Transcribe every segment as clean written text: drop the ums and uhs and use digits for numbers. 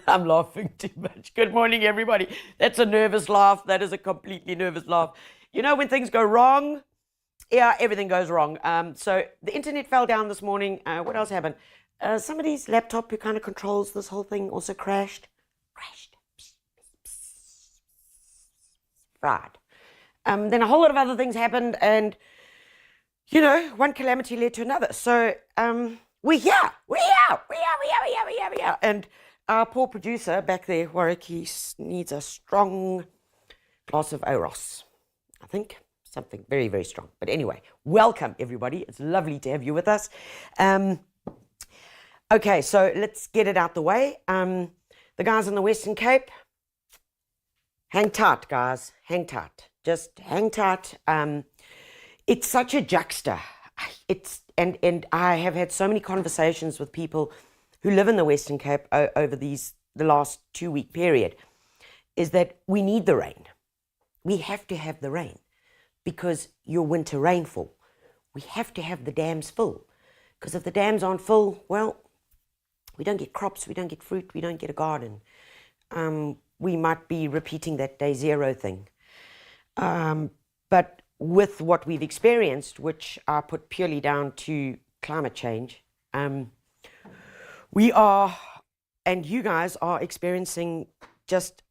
I'm laughing too much. Good morning, everybody. That's a nervous laugh. That is a completely nervous laugh. You know, when things go wrong, yeah, everything goes wrong. So the internet fell down this morning. What else happened? Somebody's laptop who kind of controls this whole thing also crashed. Crashed. Right. Then a whole lot of other things happened, and you know, one calamity led to another. So we're here. And our poor producer back there, Warwick, he needs a strong glass of Oros, I think. Something very, very strong. But anyway, welcome, everybody. It's lovely to have you with us. Okay, so let's get it out the way. The guys in the Western Cape, hang tight, guys. Hang tight. Just hang tight. It's such a juxta. And I have had so many conversations with people who live in the Western Cape over the last 2-week period, is that we need the rain. We have to have the rain because your winter rainfall. We have to have the dams full, because if the dams aren't full, well, we don't get crops, we don't get fruit, we don't get a garden. We might be repeating that day zero thing. But with what we've experienced, which I put purely down to climate change, we are, and you guys are experiencing just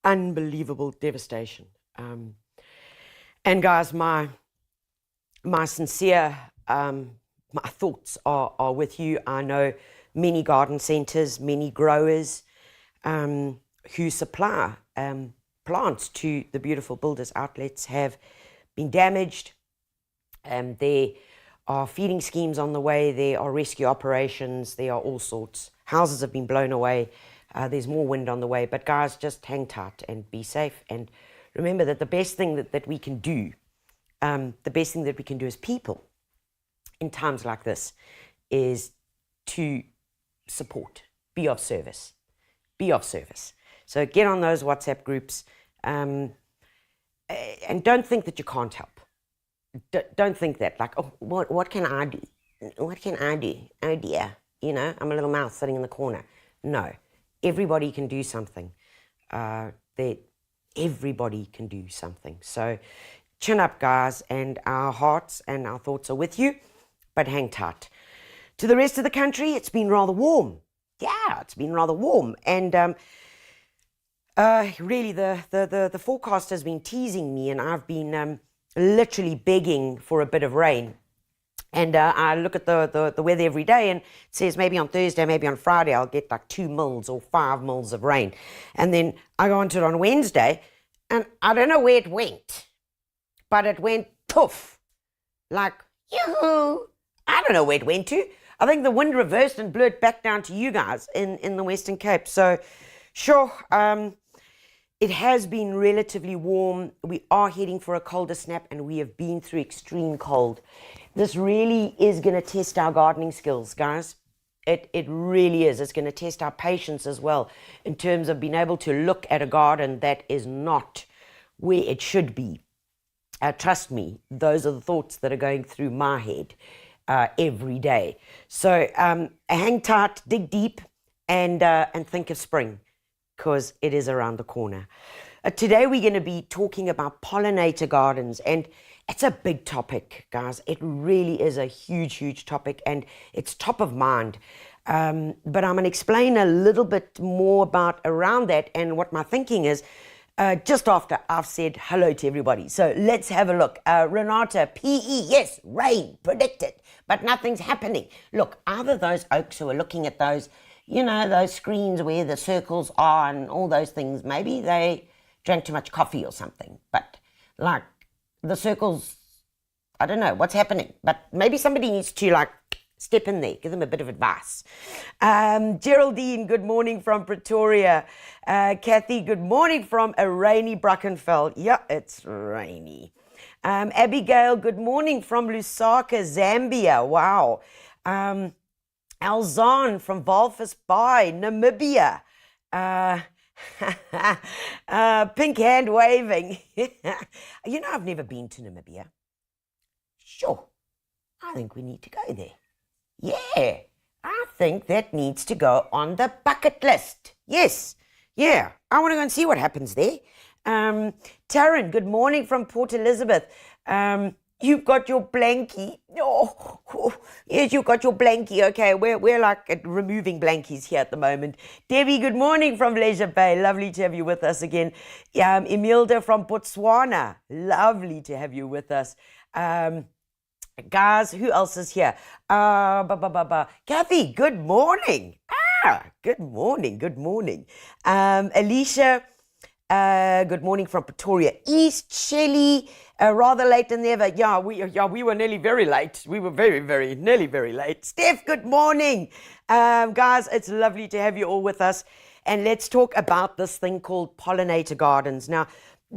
unbelievable devastation. And guys, my sincere, my thoughts are with you. I know many garden centres, many growers who supply plants to the beautiful builders' outlets have been damaged. There are feeding schemes on the way, there are rescue operations, there are all sorts. Houses have been blown away, there's more wind on the way. But guys, just hang tight and be safe. And remember that the best thing that we can do, the best thing that we can do as people in times like this is to support, be of service, be of service. So get on those WhatsApp groups, and don't think that you can't help. Don't think that, like, oh, what can I do? What can I do? Oh dear, you know, I'm a little mouse sitting in the corner. No, everybody can do something. Everybody can do something. So chin up, guys, and our hearts and our thoughts are with you, but hang tight. To the rest of the country, it's been rather warm. Yeah, it's been rather warm. And really, the forecast has been teasing me, and I've been literally begging for a bit of rain. And I look at the weather every day, and it says maybe on Thursday, maybe on Friday, I'll get like 2 mils or 5 mils of rain. And then I go into it on Wednesday, and I don't know where it went, but it went poof, like, yoo-hoo. I don't know where it went to. I think the wind reversed and blew it back down to you guys in the Western Cape. So, sure, it has been relatively warm. We are heading for a colder snap, and we have been through extreme cold. This really is going to test our gardening skills, guys. It really is. It's going to test our patience as well, in terms of being able to look at a garden that is not where it should be. Trust me, those are the thoughts that are going through my head every day. So hang tight, dig deep, and think of spring, because it is around the corner. Today we're going to be talking about pollinator gardens, and it's a big topic, guys. It really is a huge, huge topic, and it's top of mind. But I'm going to explain a little bit more about around that and what my thinking is just after I've said hello to everybody. So let's have a look. Renata, PE, yes, rain, predicted, but nothing's happening. Look, either those oaks who are looking at those, you know, those screens where the circles are and all those things, maybe they drank too much coffee or something. But like the circles, I don't know what's happening, but maybe somebody needs to like step in there, give them a bit of advice. Geraldine, good morning from Pretoria. Kathy, good morning from a rainy Brackenfell. Yeah, it's rainy. Abigail, good morning from Lusaka, Zambia. Wow. Alzan from Walvis Bay, Namibia. Pink hand waving. You know, I've never been to Namibia. Sure, I think we need to go there. Yeah, I think that needs to go on the bucket list. Yes. Yeah. I want to go and see what happens there. Taryn, good morning from Port Elizabeth. You've got your blankie. Oh, yes, you've got your blankie. Okay, we're like removing blankies here at the moment. Debbie, good morning from Leisure Bay. Lovely to have you with us again. Emilda from Botswana. Lovely to have you with us. Guys, who else is here? Kathy, good morning. Good morning, good morning. Alicia, good morning from Pretoria East. Shelley, rather late than ever. Yeah, we were nearly very late. We were nearly very late. Steph, good morning. Guys, it's lovely to have you all with us. And let's talk about this thing called pollinator gardens. Now,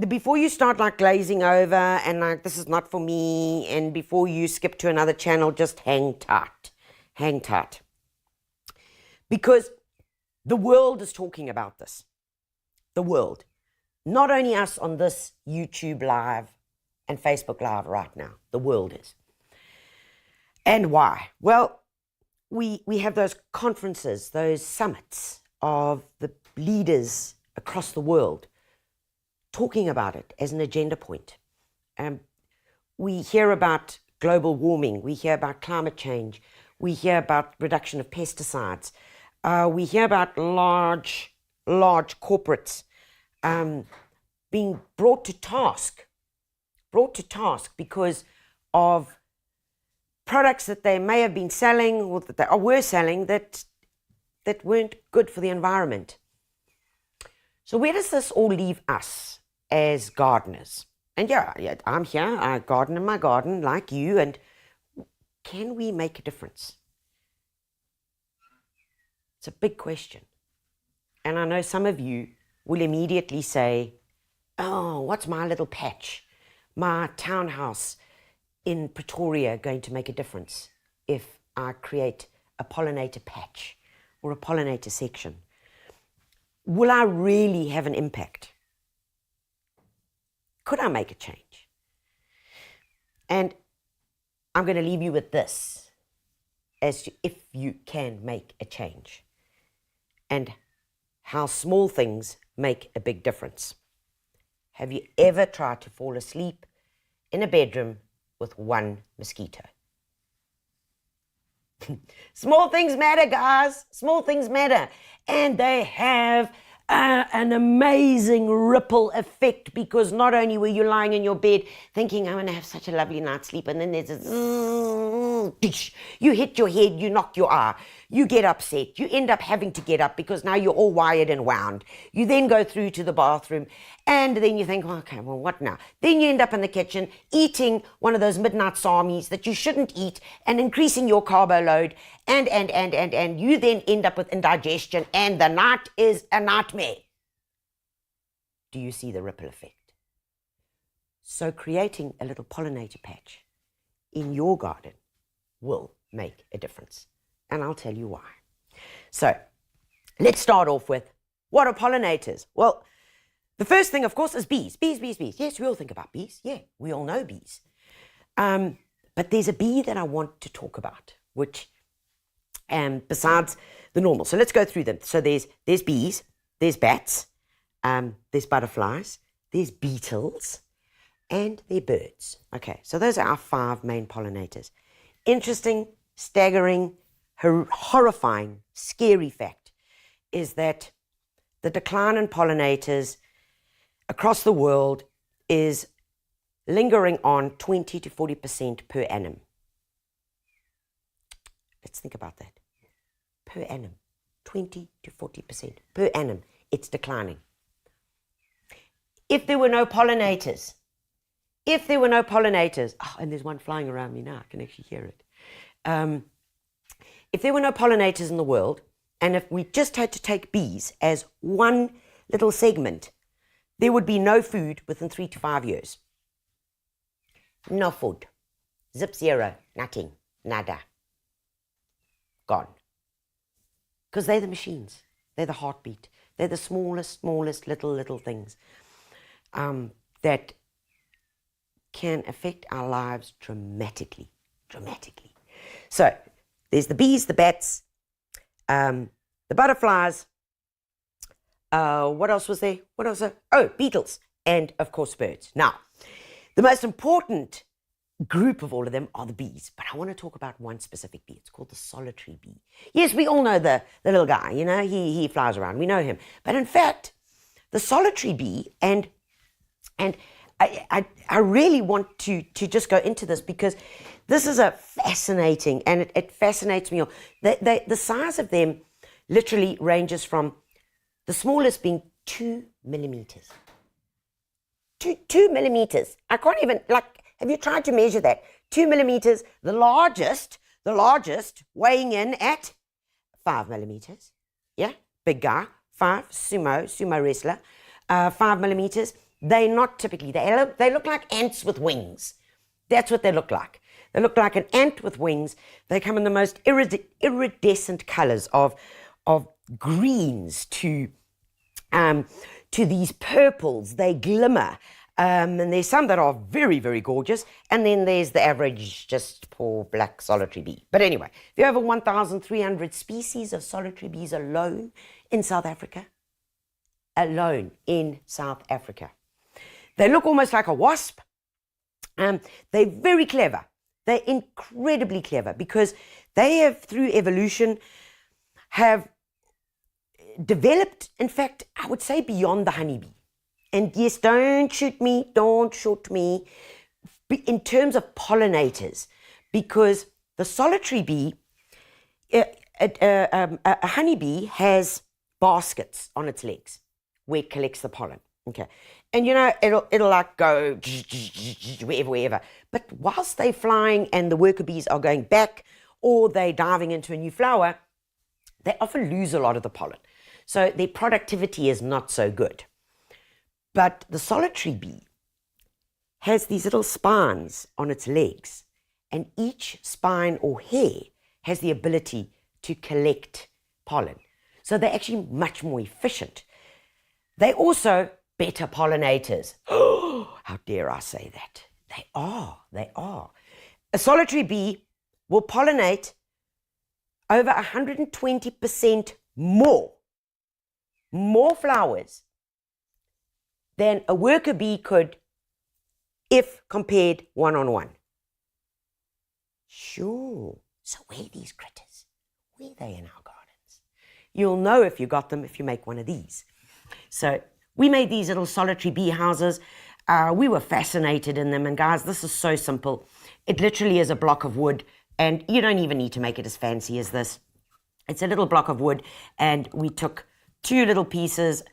before you start like glazing over and like this is not for me, and before you skip to another channel, just hang tight. Hang tight. Because the world is talking about this. The world. Not only us on this YouTube Live and Facebook Live right now. The world is. And why? Well, we have those conferences, those summits of the leaders across the world talking about it as an agenda point. We hear about global warming. We hear about climate change. We hear about reduction of pesticides. We hear about large corporates being brought to task because of products that they may have been selling or that they were selling that weren't good for the environment. So where does this all leave us as gardeners? And yeah, I'm here, I garden in my garden like you, and can we make a difference? It's a big question. And I know some of you will immediately say, oh, what's my little patch, my townhouse in Pretoria going to make a difference if I create a pollinator patch or a pollinator section? Will I really have an impact? Could I make a change? And I'm going to leave you with this as to if you can make a change and how small things make a big difference. Have you ever tried to fall asleep in a bedroom with one mosquito? Small things matter, guys. Small things matter. And they have an amazing ripple effect, because not only were you lying in your bed thinking, I'm going to have such a lovely night's sleep, and then there's a you hit your head, you knock your eye, you get upset, you end up having to get up because now you're all wired and wound. You then go through to the bathroom, and then you think, okay, well, what now? Then you end up in the kitchen eating one of those midnight sarmies that you shouldn't eat and increasing your carbo load, and you then end up with indigestion, and the night is a nightmare. Do you see the ripple effect? So creating a little pollinator patch in your garden will make a difference. And I'll tell you why. So let's start off with, what are pollinators? Well, the first thing, of course, is bees. Bees. Yes, we all think about bees. Yeah, we all know bees. But there's a bee that I want to talk about, which, besides the normal. So let's go through them. So there's bees, there's bats, there's butterflies, there's beetles, and they're birds. Okay, so those are our 5 main pollinators. Interesting, staggering, horrifying, scary fact is that the decline in pollinators across the world is lingering on 20 to 40% per annum. Let's think about that. Per annum, 20 to 40% per annum, it's declining. If there were no pollinators, oh, and there's one flying around me now, I can actually hear it. If there were no pollinators in the world, and if we just had to take bees as one little segment, there would be no food within 3 to 5 years. No food. Zip zero. Nothing. Nada. Gone. Because they're the machines. They're the heartbeat. They're the smallest little things that can affect our lives dramatically. So there's the bees, the bats, the butterflies. What else was there? What else? Oh, beetles. And, of course, birds. Now, the most important group of all of them are the bees. But I want to talk about one specific bee. It's called the solitary bee. Yes, we all know the little guy. You know, he flies around. We know him. But, in fact, the solitary bee, and I really want to just go into this because this is a fascinating, and it fascinates me. The size of them literally ranges from the smallest being 2 millimeters. 2 millimeters. I can't even, have you tried to measure that? 2 millimeters. The largest weighing in at 5 millimeters. Yeah, big guy. 5, sumo wrestler. 5 millimeters. They're not typically, they look like ants with wings. That's what they look like. They look like an ant with wings. They come in the most iridescent colors of greens to these purples. They glimmer. And there's some that are very, very gorgeous. And then there's the average, just poor black solitary bee. But anyway, there are over 1,300 species of solitary bees alone in South Africa. Alone in South Africa. They look almost like a wasp. They're very clever. They're incredibly clever because they have, through evolution, have developed, in fact, I would say beyond the honeybee. And yes, don't shoot me, in terms of pollinators, because the solitary bee, a honeybee has baskets on its legs where it collects the pollen. Okay. And it'll like go wherever. But whilst they're flying and the worker bees are going back or they're diving into a new flower, they often lose a lot of the pollen. So their productivity is not so good. But the solitary bee has these little spines on its legs, and each spine or hair has the ability to collect pollen. So they're actually much more efficient. They also better pollinators. Oh, how dare I say that? They are. A solitary bee will pollinate over 120% more flowers than a worker bee could if compared one-on-one. Sure. So where are these critters? Where are they in our gardens? You'll know if you got them if you make one of these. So we made these little solitary bee houses. We were fascinated in them. And guys, this is so simple. It literally is a block of wood. And you don't even need to make it as fancy as this. It's a little block of wood. And we took 2 little pieces,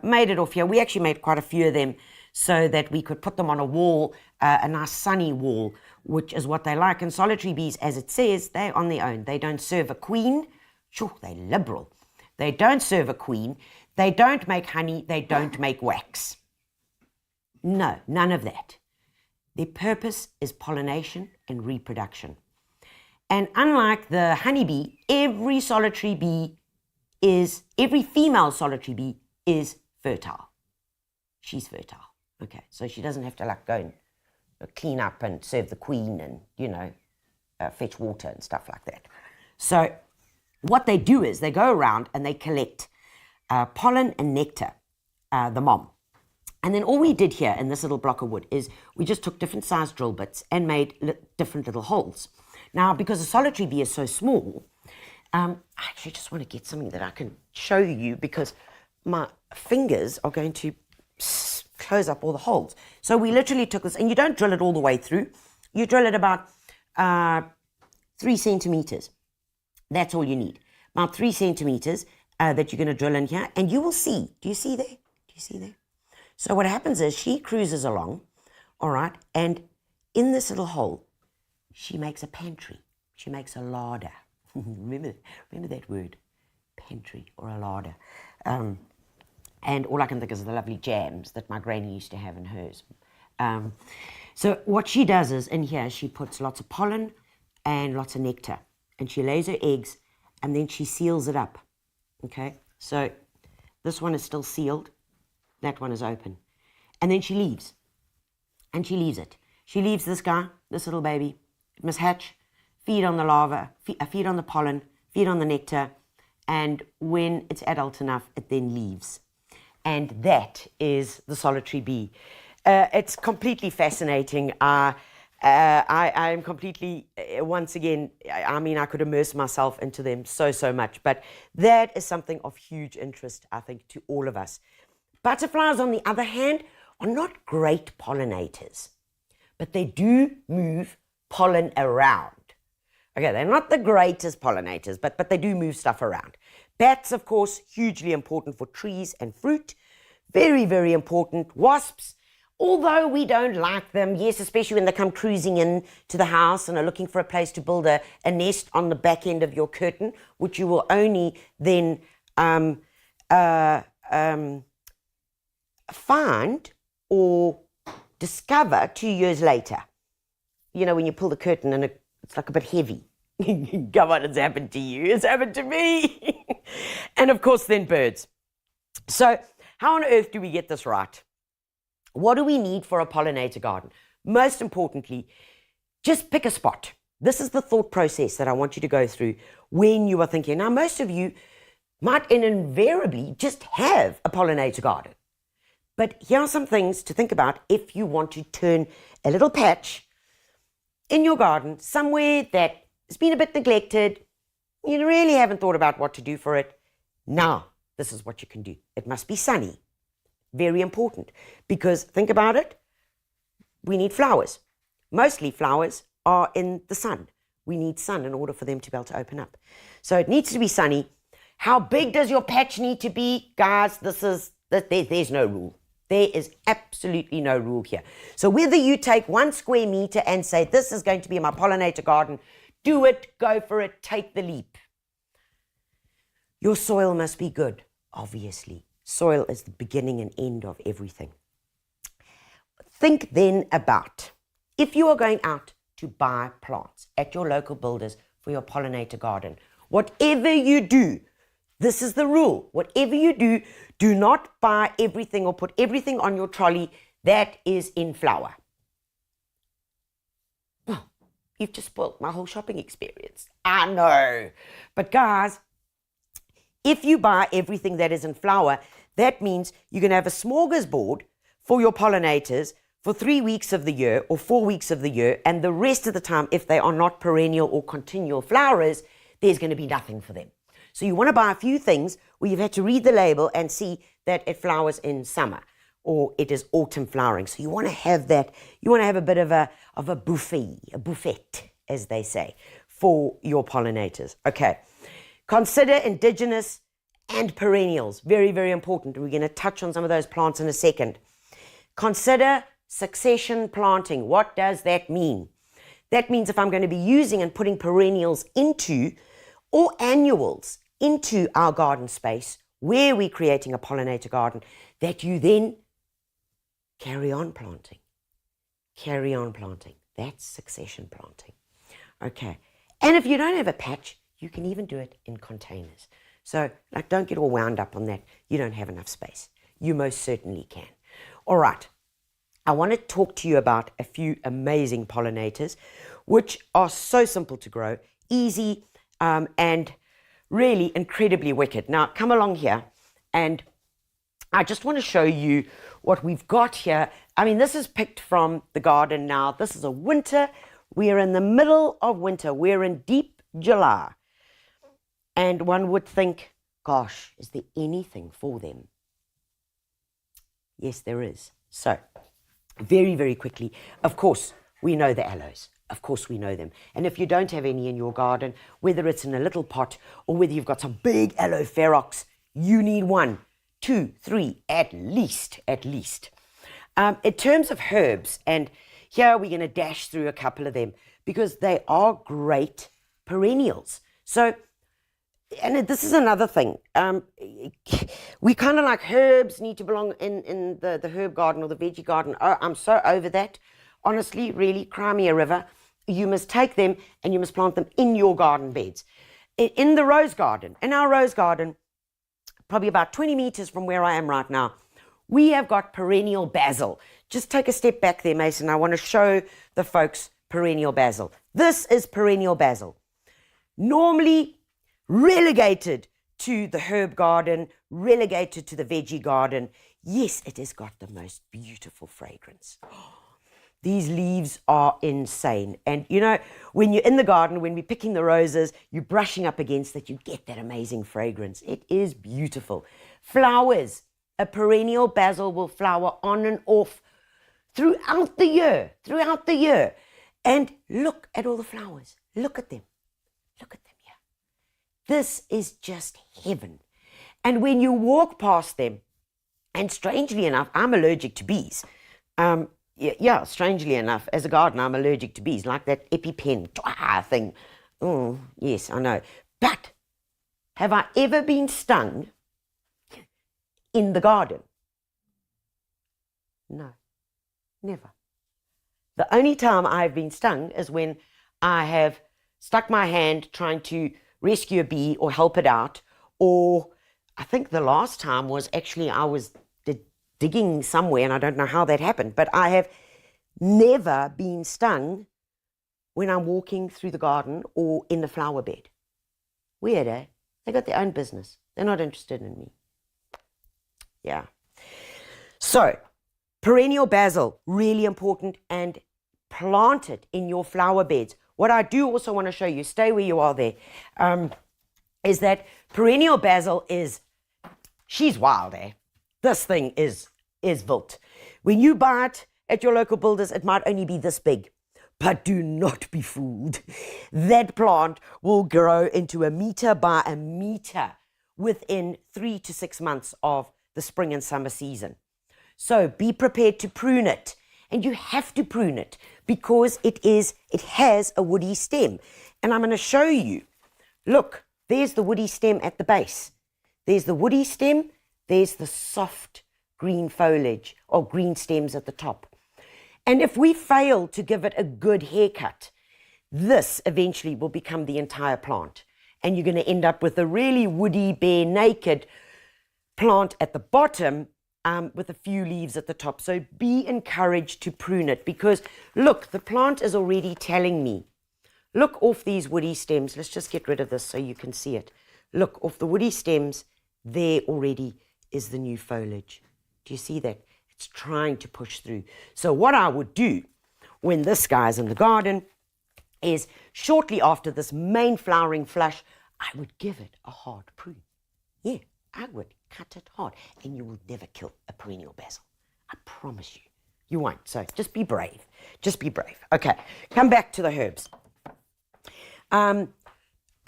made it off here. We actually made quite a few of them so that we could put them on a wall, a nice sunny wall, which is what they like. And solitary bees, as it says, they're on their own. They don't serve a queen. Sure, they're liberal. They don't serve a queen. They don't make honey. They don't make wax. No, none of that. Their purpose is pollination and reproduction. And unlike the honeybee, every female solitary bee is fertile. She's fertile. Okay, so she doesn't have to go and clean up and serve the queen and, fetch water and stuff like that. So what they do is they go around and they collect pollen and nectar, the mom. And then all we did here in this little block of wood is we just took different sized drill bits and made different little holes. Now, because the solitary bee is so small, I actually just want to get something that I can show you because my fingers are going to close up all the holes. So we literally took this, and you don't drill it all the way through. You drill it about 3 centimeters. That's all you need. About 3 centimeters that you're going to drill in here, and you will see. Do you see there? Do you see there? So what happens is she cruises along, all right, and in this little hole, she makes a pantry. She makes a larder. remember that word, pantry or a larder. And all I can think is the lovely jams that my granny used to have in hers. So what she does is, in here, she puts lots of pollen and lots of nectar. And she lays her eggs, and then she seals it up. Okay? So this one is still sealed. That one is open. And then she leaves. And she leaves it. She leaves this guy, this little baby. It must hatch, feed on the larva, feed on the pollen, feed on the nectar, And when it's adult enough, it then leaves. And that is the solitary bee. It's completely fascinating. I'm completely, once again, I mean, I could immerse myself into them so much. But that is something of huge interest, I think, to all of us. Butterflies, on the other hand, are not great pollinators, but they do move pollen around. Okay, they're not the greatest pollinators, but they do move stuff around. Bats, of course, hugely important for trees and fruit. Very, very important. Wasps, although we don't like them, yes, especially when they come cruising in to the house and are looking for a place to build a nest on the back end of your curtain, which you will only then find or discover 2 years later. You know, when you pull the curtain and it's like a bit heavy. Come on, it's happened to you. It's happened to me. And of course, then birds. So how on earth do we get this right? What do we need for a pollinator garden? Most importantly, just pick a spot. This is the thought process that I want you to go through when you are thinking. Now, most of you might invariably just have a pollinator garden. But here are some things to think about if you want to turn a little patch in your garden, somewhere that has been a bit neglected. You really haven't thought about what to do for it. Now, this is what you can do. It must be sunny. Very important. Because think about it. We need flowers. Mostly flowers are in the sun. We need sun in order for them to be able to open up. So it needs to be sunny. How big does your patch need to be? Guys, there's no rule. There is absolutely no rule here. So whether you take 1 square meter and say, this is going to be my pollinator garden, do it, go for it, take the leap. Your soil must be good, obviously. Soil is the beginning and end of everything. Think then about, if you are going out to buy plants at your local builders for your pollinator garden, whatever you do, this is the rule. Whatever you do, do not buy everything or put everything on your trolley that is in flower. Well, you've just spoiled my whole shopping experience. I know. But guys, if you buy everything that is in flower, that means you're going to have a smorgasbord for your pollinators for 3 weeks of the year or 4 weeks of the year, and the rest of the time, if they are not perennial or continual flowers, there's going to be nothing for them. So you want to buy a few things where you've had to read the label and see that it flowers in summer or it is autumn flowering. So you want to have that. You want to have a bit of a buffet, as they say, for your pollinators. Okay. Consider indigenous and perennials. Very, very important. We're going to touch on some of those plants in a second. Consider succession planting. What does that mean? That means if I'm going to be using and putting perennials into or annuals into our garden space where we're creating a pollinator garden, that you then carry on planting. Carry on planting. That's succession planting. Okay. And if you don't have a patch, you can even do it in containers. So, don't get all wound up on that. You don't have enough space. You most certainly can. All right. I want to talk to you about a few amazing pollinators, which are so simple to grow, easy, and really incredibly wicked. Now, come along here, and I just want to show you what we've got here. I mean, this is picked from the garden now. This is a winter. We're in the middle of winter. We're in deep July. And one would think, gosh, is there anything for them? Yes, there is. So, very, very quickly, of course, we know the aloes. Of course, we know them. And if you don't have any in your garden, whether it's in a little pot or whether you've got some big aloe ferox, you need 1, 2, 3, at least. In terms of herbs, and here we're going to dash through a couple of them because they are great perennials. So, and this is another thing. We kind of like herbs need to belong in the herb garden or the veggie garden. Oh, I'm so over that. Honestly, really, cry me a river. You must take them and you must plant them in your garden beds. In the rose garden, in our rose garden, probably about 20 meters from where I am right now, we have got perennial basil. Just take a step back there, Mason. I want to show the folks perennial basil. This is perennial basil. Normally relegated to the herb garden, relegated to the veggie garden. Yes, it has got the most beautiful fragrance. These leaves are insane. And you know, when you're in the garden, when we're picking the roses, you're brushing up against that, you get that amazing fragrance. It is beautiful. Flowers. A perennial basil will flower on and off throughout the year. And look at all the flowers. Look at them. Look at them here. This is just heaven. And when you walk past them, and strangely enough, I'm allergic to bees. Yeah, strangely enough, as a gardener, I'm allergic to bees, like that EpiPen thing. Oh, yes, I know. But have I ever been stung in the garden? No, never. The only time I've been stung is when I have stuck my hand trying to rescue a bee or help it out, or I think the last time was actually I was digging somewhere, and I don't know how that happened, but I have never been stung when I'm walking through the garden or in the flower bed. Weird, eh? They got their own business. They're not interested in me. Yeah. So, perennial basil, really important, and plant it in your flower beds. What I do also want to show you, stay where you are there, is that perennial basil she's wild, eh? This thing is wild. When you buy it at your local builders, it might only be this big. But do not be fooled. That plant will grow into 1 meter by 1 meter within 3 to 6 months of the spring and summer season. So be prepared to prune it. And you have to prune it because it has a woody stem. And I'm going to show you. Look, there's the woody stem at the base. There's the woody stem. There's the soft green foliage or green stems at the top. And if we fail to give it a good haircut, this eventually will become the entire plant. And you're going to end up with a really woody, bare, naked plant at the bottom with a few leaves at the top. So be encouraged to prune it because, look, the plant is already telling me. Look off these woody stems. Let's just get rid of this so you can see it. Look, off the woody stems, there already is the new foliage. Do you see that? It's trying to push through. So what I would do when this guy's in the garden is shortly after this main flowering flush, I would give it a hard prune. Yeah, I would cut it hard. And you will never kill a perennial basil. I promise you. You won't. So just be brave. Just be brave. Okay, come back to the herbs.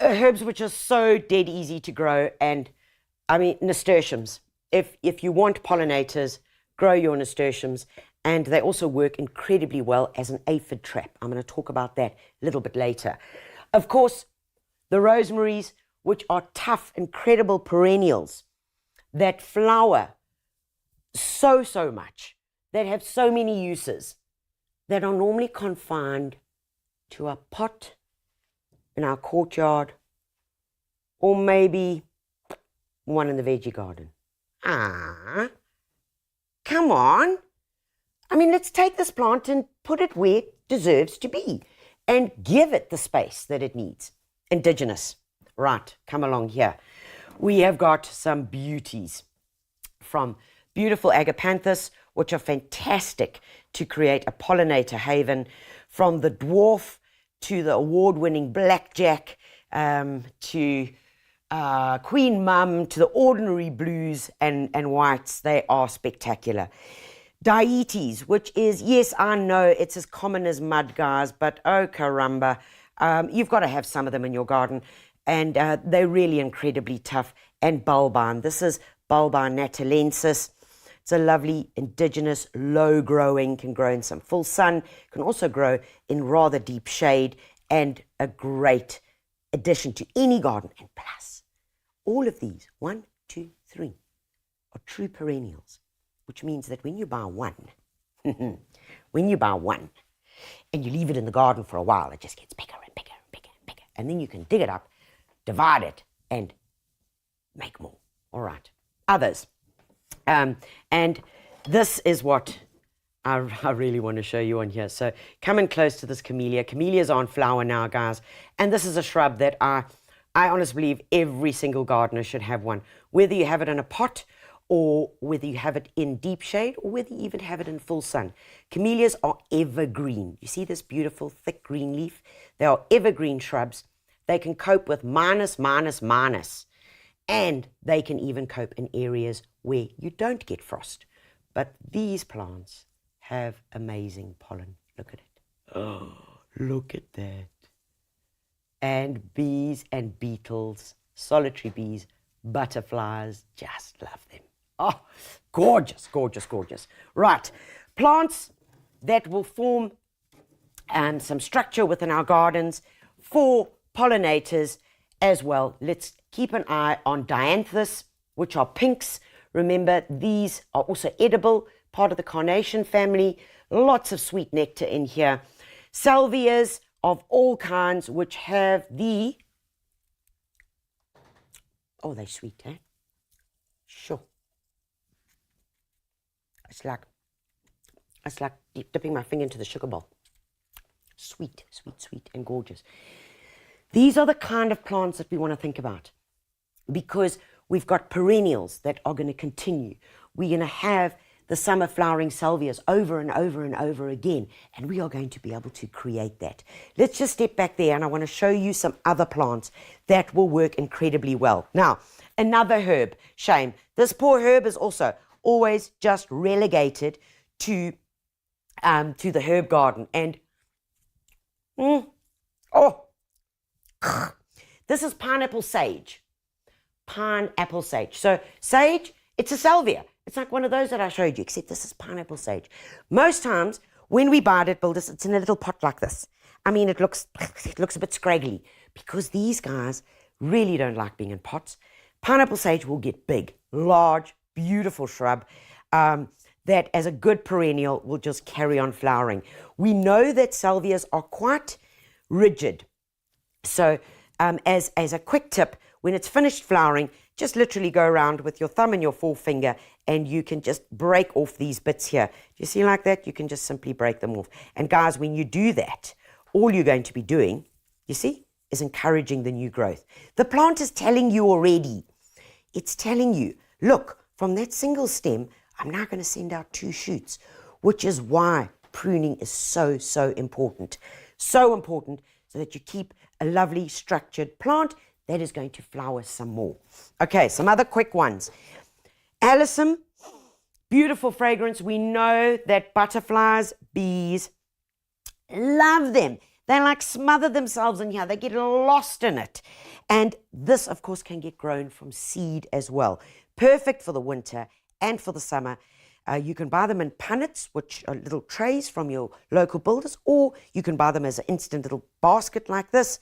Herbs which are so dead easy to grow, and I mean nasturtiums. If you want pollinators, grow your nasturtiums, and they also work incredibly well as an aphid trap. I'm going to talk about that a little bit later. Of course, the rosemaries, which are tough, incredible perennials that flower so much, that have so many uses, that are normally confined to a pot in our courtyard, or maybe one in the veggie garden. Come on. I mean, let's take this plant and put it where it deserves to be and give it the space that it needs. Indigenous. Right, come along here. We have got some beauties from beautiful agapanthus, which are fantastic to create a pollinator haven, from the dwarf to the award-winning blackjack, to Queen Mum, to the ordinary blues and whites. They are spectacular. Dietes, which is, yes, I know it's as common as mud, guys, but oh caramba, you've got to have some of them in your garden, and they're really incredibly tough. And bulbine. This is bulbine natalensis. It's a lovely indigenous, low-growing, can grow in some full sun, can also grow in rather deep shade, and a great addition to any garden. And plus, all of these, 1, 2, 3, are true perennials, which means that when you buy one, and you leave it in the garden for a while, it just gets bigger and bigger and bigger and bigger. And then you can dig it up, divide it, and make more. All right. Others. And this is what I really want to show you on here. So come in close to this camellia. Camellias are on flower now, guys. And this is a shrub that I I honestly believe every single gardener should have one, whether you have it in a pot or whether you have it in deep shade or whether you even have it in full sun. Camellias are evergreen. You see this beautiful thick green leaf? They are evergreen shrubs. They can cope with minus, minus, minus. And they can even cope in areas where you don't get frost. But these plants have amazing pollen. Look at it. Oh, look at that. And bees and beetles, solitary bees, butterflies, just love them. Oh, gorgeous, gorgeous, gorgeous. Right, plants that will form some structure within our gardens for pollinators as well. Let's keep an eye on dianthus, which are pinks. Remember, these are also edible, part of the carnation family. Lots of sweet nectar in here. Salvias of all kinds, which have the... Oh, they're sweet, eh? Sure. It's like dipping my finger into the sugar bowl. Sweet, sweet, sweet, and gorgeous. These are the kind of plants that we want to think about, because we've got perennials that are going to continue. We're going to have the summer flowering salvias over and over and over again, and we are going to be able to create that. Let's just step back there, and I want to show you some other plants that will work incredibly well. Now, another herb, shame. This poor herb is also always just relegated to the herb garden, and this is pineapple sage. Pineapple sage. So sage, it's a salvia. It's like one of those that I showed you, except this is pineapple sage. Most times when we buy it at Builders, it's in a little pot like this. I mean, it looks a bit scraggly because these guys really don't like being in pots. Pineapple sage will get big, large, beautiful shrub that as a good perennial will just carry on flowering. We know that salvias are quite rigid. So as a quick tip, when it's finished flowering, just literally go around with your thumb and your forefinger and you can just break off these bits here. Do you see like that? You can just simply break them off. And guys, when you do that, all you're going to be doing, you see, is encouraging the new growth. The plant is telling you already. It's telling you, look, from that single stem, I'm now going to send out 2 shoots, which is why pruning is so, so important. So important so that you keep a lovely structured plant that is going to flower some more. Okay, some other quick ones. Alyssum, beautiful fragrance. We know that butterflies, bees, love them. They like smother themselves in here. They get lost in it. And this, of course, can get grown from seed as well. Perfect for the winter and for the summer. You can buy them in punnets, which are little trays from your local builders, or you can buy them as an instant little basket like this,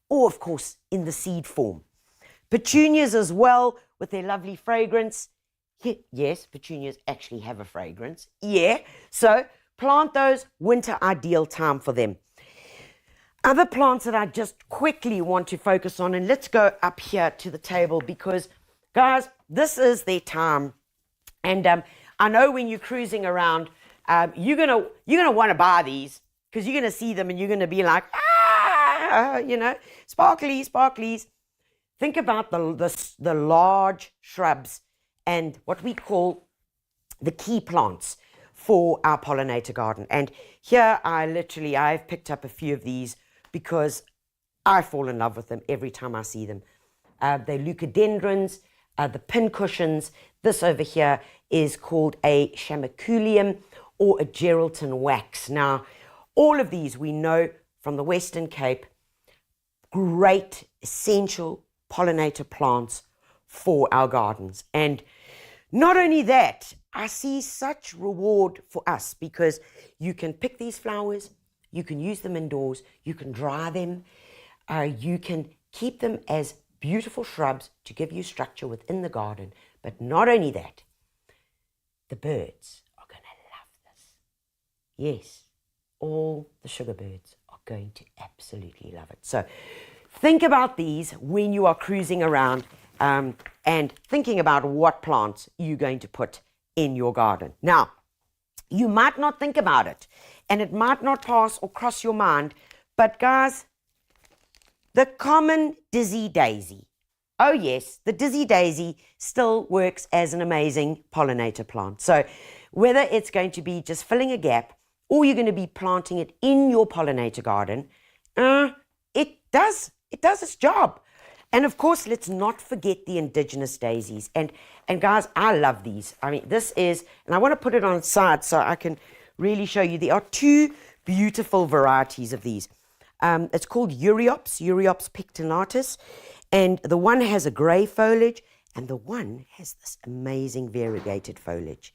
or, of course, in the seed form. Petunias as well, with their lovely fragrance. Yes, petunias actually have a fragrance. Yeah, so plant those, winter ideal time for them. Other plants that I just quickly want to focus on, and let's go up here to the table because, guys, this is their time. And I know when you're cruising around, you're gonna want to buy these because you're gonna see them and you're gonna be like, you know, sparklies, sparklies. Think about the large shrubs and what we call the key plants for our pollinator garden. And here I've picked up a few of these because I fall in love with them every time I see them. They're leucodendrons, the pincushions. This over here is called a chamaculium or a Geraldton wax. Now, all of these we know from the Western Cape, great essential pollinator plants for our gardens. And not only that, I see such reward for us because you can pick these flowers, you can use them indoors, you can dry them, you can keep them as beautiful shrubs to give you structure within the garden. But not only that, the birds are going to love this. Yes, all the sugar birds are going to absolutely love it. So think about these when you are cruising around and thinking about what plants you're going to put in your garden. Now, you might not think about it, and it might not pass or cross your mind, but guys, The common dizzy daisy. Oh yes, the dizzy daisy still works as an amazing pollinator plant. So whether it's going to be just filling a gap or you're going to be planting it in your pollinator garden, it does its job. And of course, let's not forget the indigenous daisies. And guys, I love these. I mean, this is, and I want to put it on its side so I can really show you. There are two beautiful varieties of these. It's called Euryops pectinatus. And the one has a gray foliage and the one has this amazing variegated foliage.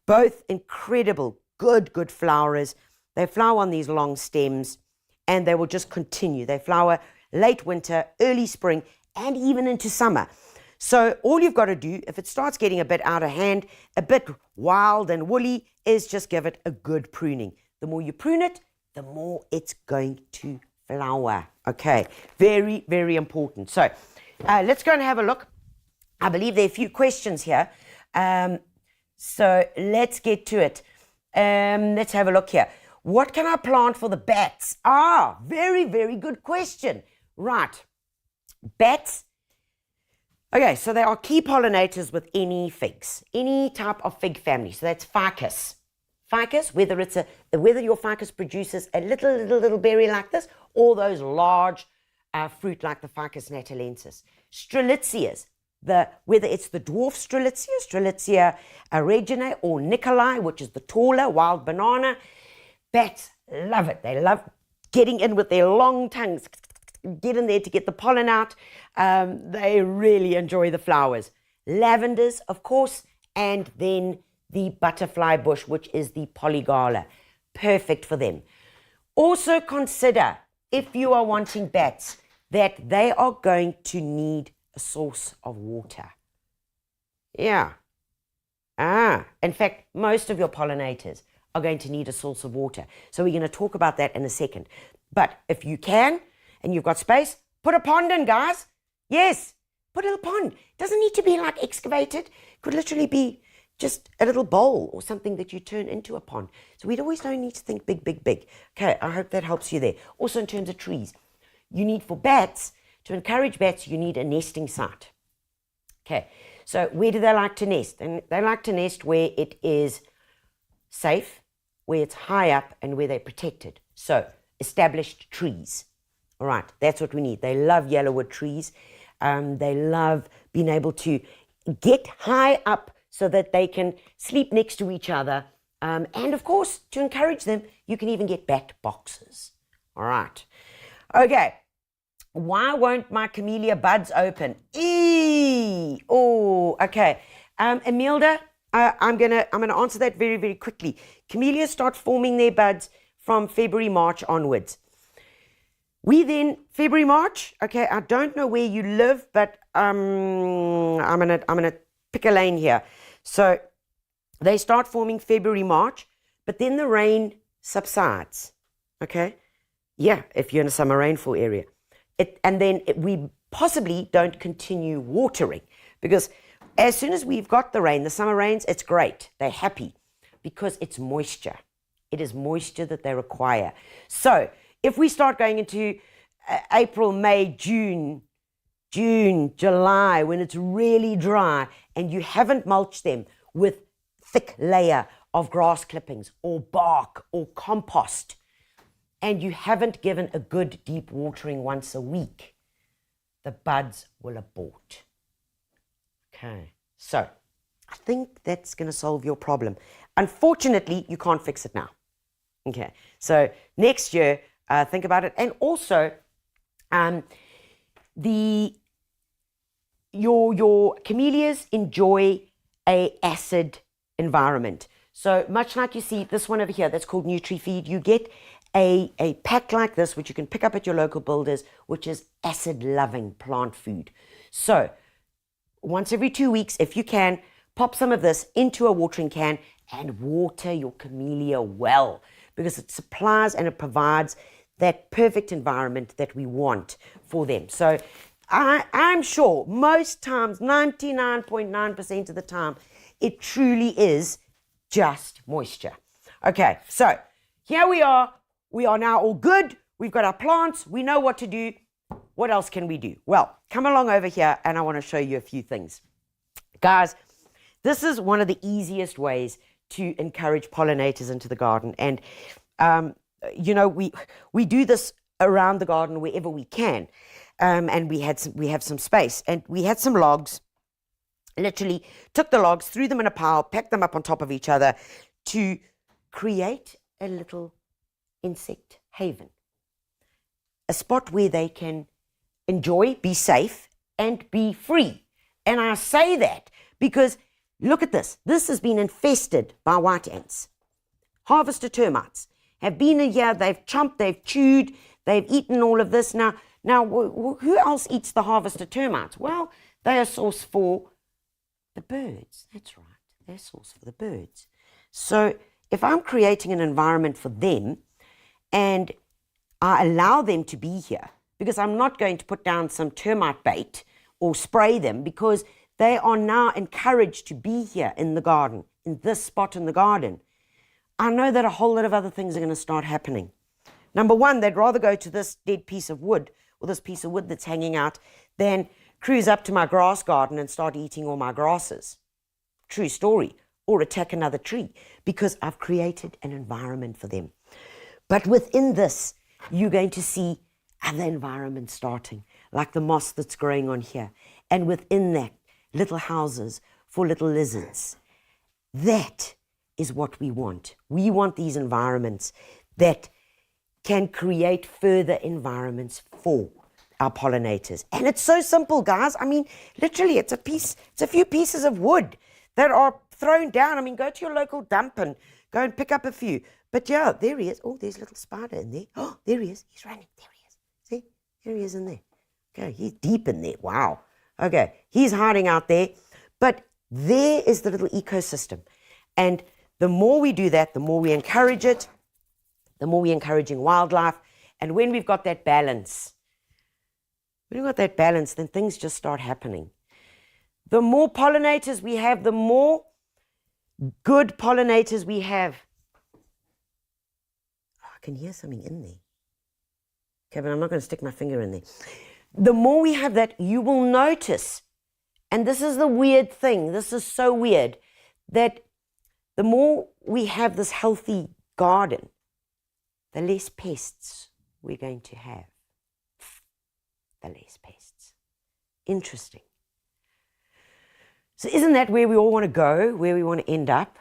Both incredible, good flowers. They flower on these long stems and they will just continue. They flower late winter, early spring, and even into summer. So all you've got to do, if it starts getting a bit out of hand, a bit wild and woolly, is just give it a good pruning. The more you prune it, the more it's going to flower. Okay, very, very important. So let's go and have a look. I believe there are a few questions here. So let's get to it. Let's have a look here. What can I plant for the bats? Very, very good question. Right. Bats. Okay, so they are key pollinators with any figs, any type of fig family. So that's ficus. Ficus, whether your ficus produces a little berry like this, or those large fruit like the Ficus natalensis. Strelitzias, whether it's the dwarf Strelitzia reginae, or Nicolai, which is the taller wild banana. Bats love it. They love getting in with their long tongues, get in there to get the pollen out. They really enjoy the flowers. Lavenders, of course, and then the butterfly bush, which is the polygala. Perfect for them. Also consider, if you are wanting bats, that they are going to need a source of water. Yeah. In fact, most of your pollinators are going to need a source of water. So we're going to talk about that in a second. But if you can, and you've got space, put a pond in, guys. Yes, put a little pond. It doesn't need to be like excavated. It could literally be just a little bowl or something that you turn into a pond. So we always don't need to think big. Okay, I hope that helps you there. Also in terms of trees, you need for bats, to encourage bats, you need a nesting site. Okay, so where do they like to nest? And they like to nest where it is safe, where it's high up, and where they're protected. So established trees. All right, that's what we need. They love yellowwood trees. They love being able to get high up so that they can sleep next to each other. And of course, to encourage them, you can even get bat boxes. All right. Okay. Why won't my camellia buds open? Okay. Emilda, I'm gonna answer that very, very quickly. Camellias start forming their buds from February, March onwards. We then, February, March, okay, I don't know where you live, but I'm gonna pick a lane here. So they start forming February, March, but then the rain subsides, okay? Yeah, if you're in a summer rainfall area. We possibly don't continue watering, because as soon as we've got the rain, the summer rains, it's great. They're happy because it's moisture. It is moisture that they require. So if we start going into April, May, June, July, when it's really dry and you haven't mulched them with thick layer of grass clippings or bark or compost, and you haven't given a good deep watering once a week, the buds will abort. Okay, so I think that's going to solve your problem. Unfortunately, you can't fix it now. Okay, so next year, think about it. And also, your camellias enjoy a acid environment. So much like you see this one over here, that's called NutriFeed, you get a pack like this, which you can pick up at your local builders, which is acid-loving plant food. So once every 2 weeks, if you can, pop some of this into a watering can and water your camellia well, because it supplies and it provides that perfect environment that we want for them. So I'm sure most times, 99.9% of the time, it truly is just moisture. Okay, so here we are. We are now all good. We've got our plants. We know what to do. what else can we do? Well, come along over here and I want to show you a few things. Guys, this is one of the easiest ways to encourage pollinators into the garden. And, we do this around the garden wherever we can. And we have some space. And we had some logs, literally took the logs, threw them in a pile, packed them up on top of each other to create a little insect haven. A spot where they can enjoy, be safe, and be free. And I say that because look at this. This has been infested by white ants. Harvester termites have been in here. They've chomped, they've chewed, they've eaten all of this. Now, who else eats the harvester termites? Well, they are a source for the birds. That's right. They're a source for the birds. So if I'm creating an environment for them and I allow them to be here, because I'm not going to put down some termite bait or spray them, because they are now encouraged to be here in the garden, in this spot in the garden, I know that a whole lot of other things are going to start happening. Number one, they'd rather go to this dead piece of wood or this piece of wood that's hanging out than cruise up to my grass garden and start eating all my grasses. True story. Or attack another tree, because I've created an environment for them. But within this, you're going to see other environments starting, like the moss that's growing on here. And within that, little houses for little lizards. That is what we want. We want these environments that can create further environments for our pollinators. And it's so simple, guys. I mean, literally, it's a few pieces of wood that are thrown down. I mean, go to your local dump and go and pick up a few. But yeah, there he is. Oh, there's a little spider in there. Oh, there he is. He's running. There he is. See? There he is in there. Okay, he's deep in there. Wow. Okay, he's hiding out there. But there is the little ecosystem. And the more we do that, the more we encourage it, the more we're encouraging wildlife. And when we've got that balance, then things just start happening. The more pollinators we have, the more good pollinators we have. Oh, I can hear something in there. Okay, but I'm not going to stick my finger in there. The more we have that, you will notice, and this is the weird thing, this is so weird, that the more we have this healthy garden, the less pests we're going to have. The less pests. Interesting. So isn't that where we all want to go, where we want to end up?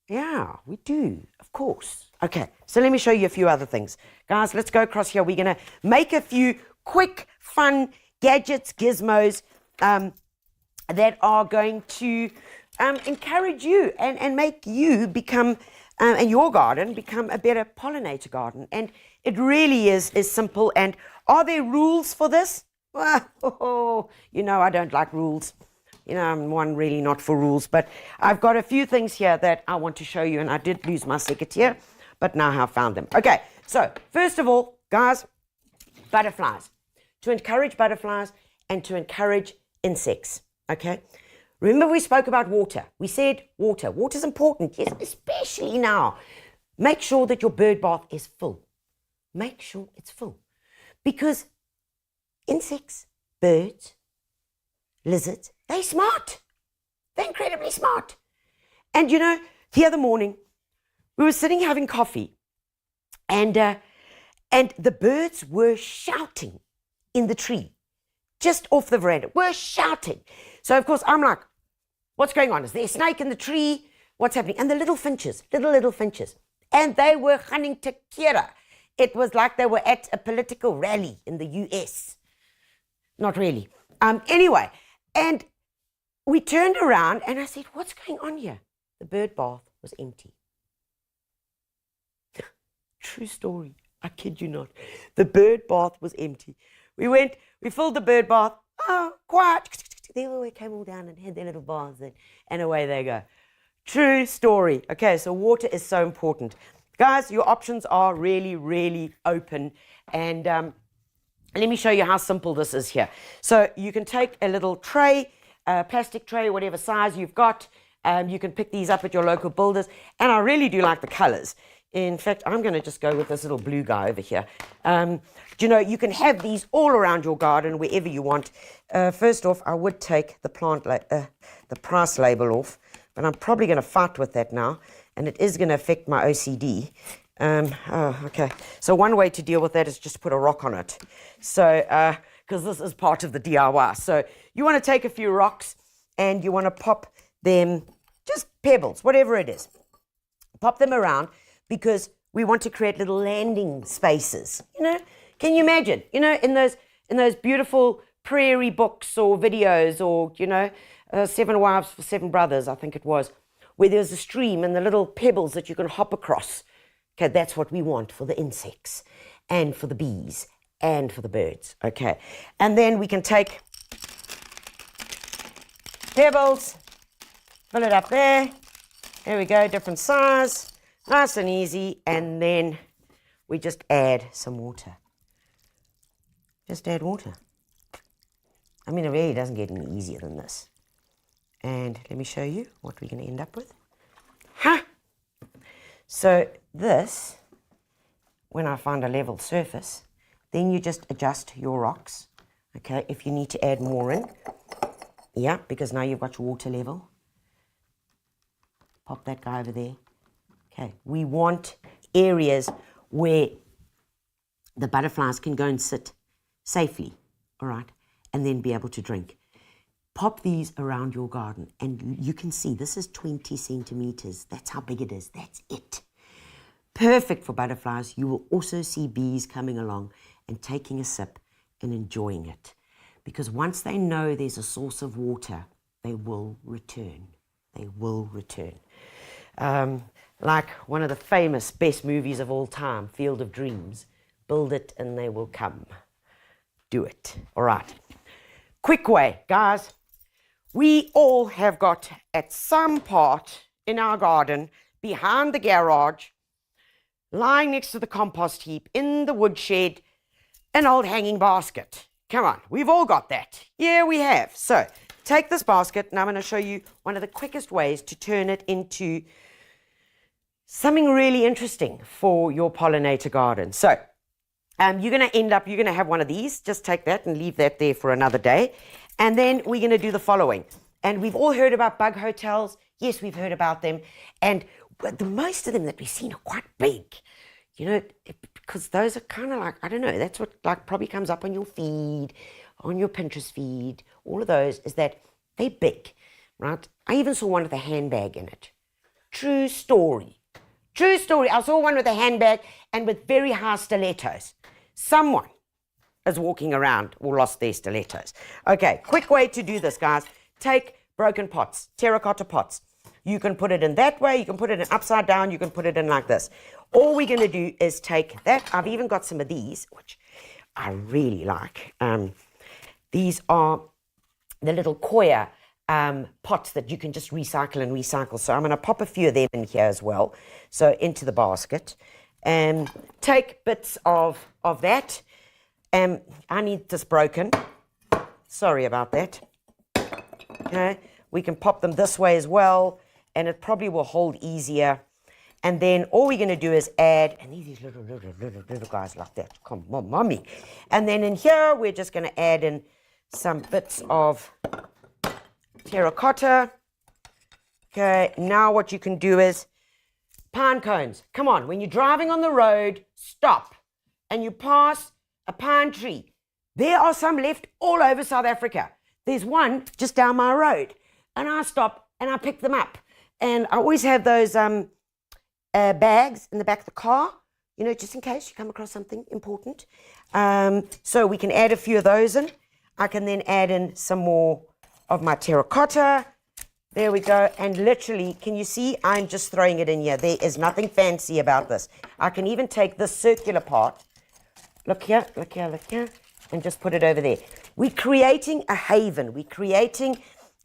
Yeah, we do, of course. Okay, so let me show you a few other things. Guys, let's go across here. We're going to make a few quick, fun gadgets, gizmos that are going to encourage you and make you become, and your garden, become a better pollinator garden. And it really is simple. And are there rules for this? Well, I don't like rules. I'm one really not for rules, but I've got a few things here that I want to show you, and I did lose my secateur, but now I've found them. Okay, so first of all, guys, butterflies. To encourage butterflies and to encourage insects, okay? Remember we spoke about water. We said water. Water's important, yes, especially now. Make sure that your bird bath is full. Make sure it's full. Because insects, birds, lizards, they're smart. They're incredibly smart. And the other morning, we were sitting having coffee, and the birds were shouting in the tree, just off the veranda, were shouting. So, of course, I'm like, what's going on? Is there a snake in the tree? What's happening? And the little finches, little finches, and they were hunting tequila. It was like they were at a political rally in the US. Not really. Anyway, and we turned around and I said, what's going on here? The bird bath was empty. True story. I kid you not. The bird bath was empty. We filled the bird bath. Oh, quiet. They came all down and had their little baths and away they go. True story. Okay, so water is so important. Guys, your options are really, really open. And let me show you how simple this is here. So you can take a little tray, a plastic tray, whatever size you've got. You can pick these up at your local builders. And I really do like the colors. In fact, I'm going to just go with this little blue guy over here. You can have these all around your garden, wherever you want. First off, I would take the the price label off, but I'm probably going to fight with that now, and it is going to affect my OCD. Okay. So one way to deal with that is just put a rock on it. So, because this is part of the DIY. So you want to take a few rocks and you want to pop them, just pebbles, whatever it is. Pop them around because we want to create little landing spaces. Can you imagine? In those beautiful prairie books or videos, or 7 Wives for 7 Brothers, I think it was, where there's a stream and the little pebbles that you can hop across. Okay, that's what we want for the insects and for the bees and for the birds. Okay, and then we can take pebbles, fill it up there. There we go, different size, nice and easy. And then we just add some water. Just add water. I mean, it really doesn't get any easier than this. And let me show you what we're going to end up with. So this, when I find a level surface, then you just adjust your rocks. Okay, if you need to add more in, yeah, because now you've got your water level. Pop that guy over there. Okay, we want areas where the butterflies can go and sit safely, all right, and then be able to drink. Pop these around your garden, and you can see this is 20 centimeters. That's how big it is. That's it. Perfect for butterflies. You will also see bees coming along and taking a sip and enjoying it. Because once they know there's a source of water, they will return. They will return. Like one of the famous best movies of all time, Field of Dreams. Build it and they will come. Do it. All right. Quick way, guys. We all have got at some part in our garden, behind the garage, lying next to the compost heap, in the woodshed, an old hanging basket. Come on, we've all got that. Yeah, we have. So take this basket, and I'm going to show you one of the quickest ways to turn it into something really interesting for your pollinator garden. So you're going to have one of these. Just take that and leave that there for another day. And then we're going to do the following. And we've all heard about bug hotels. Yes, we've heard about them. And the most of them that we've seen are quite big. Because those are kind of like, I don't know, that's what like probably comes up on your feed, on your Pinterest feed. All of those is that they're big, right? I even saw one with a handbag in it. True story. True story. I saw one with a handbag and with very high stilettos. Someone is walking around or lost their stilettos. Okay, quick way to do this, guys. Take broken pots, terracotta pots. You can put it in that way. You can put it in upside down. You can put it in like this. All we're going to do is take that. I've even got some of these, which I really like. These are the little coir pots that you can just recycle and recycle. So I'm going to pop a few of them in here as well. So into the basket. And take bits of that. I need this broken. Sorry about that. Okay, we can pop them this way as well, and it probably will hold easier. And then all we're going to do is add, and these little guys like that. Come on, mommy. And then in here, we're just going to add in some bits of terracotta. Okay, now what you can do is pine cones. Come on, when you're driving on the road, stop, and you pass a pine tree. There are some left all over South Africa. There's one just down my road, and I stop and I pick them up. And I always have those bags in the back of the car, just in case you come across something important. So we can add a few of those in. I can then add in some more of my terracotta. There we go. And literally, can you see? I'm just throwing it in here. There is nothing fancy about this. I can even take this circular part. Look here, look here, look here. And just put it over there. We're creating a haven. We're creating